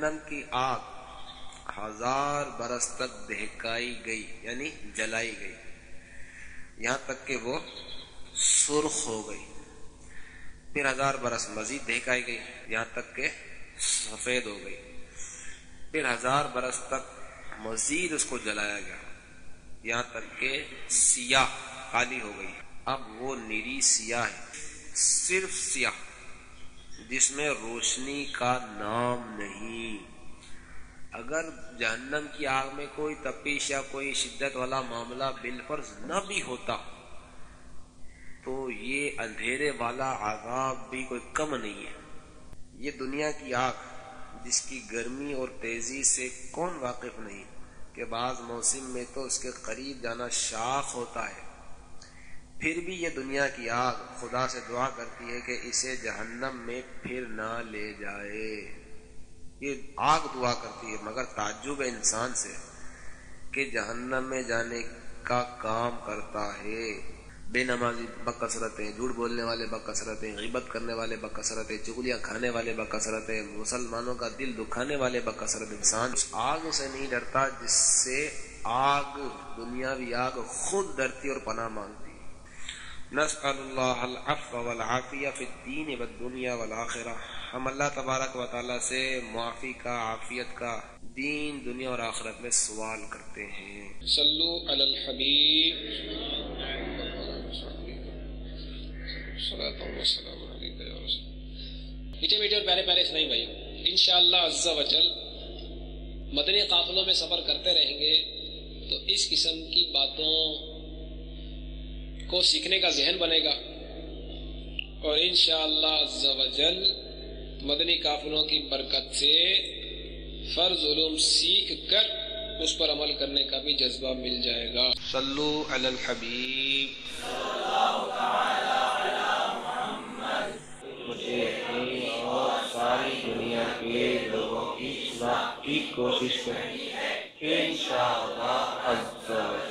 جہنم کی آگ 1000 برس تک دہکائی گئی، یعنی جلائی گئی، یہاں تک کہ وہ سرخ ہو گئی. پھر 1000 برس مزید دہکائی گئی، یہاں تک کہ سفید ہو گئی. پھر 1000 برس تک مزید اس کو جلایا گیا، یہاں تک کہ سیاہ کالی ہو گئی. اب وہ نری سیاہ ہے، صرف سیاہ، جس میں روشنی کا نام نہیں. اگر جہنم کی آگ میں کوئی تپش یا کوئی شدت والا معاملہ بالفرض نہ بھی ہوتا تو یہ اندھیرے والا عذاب بھی کوئی کم نہیں ہے. یہ دنیا کی آگ جس کی گرمی اور تیزی سے کون واقف نہیں کہ بعض موسم میں تو اس کے قریب جانا شاق ہوتا ہے. پھر بھی یہ دنیا کی آگ خدا سے دعا کرتی ہے کہ اسے جہنم میں پھر نہ لے جائے. یہ آگ دعا کرتی ہے، مگر تعجب ہے انسان سے کہ جہنم میں جانے کا کام کرتا ہے. بے نمازی بکثرت ہیں، جھوٹ بولنے والے بکثرت ہیں، غیبت کرنے والے بکثرت ہیں، چغلیاں کھانے والے بکثرت ہیں، مسلمانوں کا دل دکھانے والے بکثرت. انسان اس آگ سے نہیں ڈرتا جس سے آگ، دنیاوی آگ خود ڈرتی اور پناہ مانگتی. نسأل اللہ العفو والعافیہ فی الدین والدنیا والآخرہ. ہم اللہ تبارک و تعالیٰ سے معافی کا، عافیت کا دین، دنیا اور آخرت میں سوال کرتے ہیں. صلو علی الحبیب صلاۃ و سلام علیک یا رسول. میٹھے میٹھے اور پیارے پیارے اسلامی بھائیوں، انشاءاللہ عز و جل مدنی قافلوں میں سفر کرتے رہیں گے تو اس قسم کی باتوں کو سیکھنے کا ذہن بنے گا، اور انشاءاللہ عز و جل مدنی قافلوں کی برکت سے فرض علوم سیکھ کر اس پر عمل کرنے کا بھی جذبہ مل جائے گا. صلو علی الحبیب. مجھے اپنی اور ساری دنیا کے لوگوں کی اصلاح کی کوشش کریں انشاءاللہ عز و جل.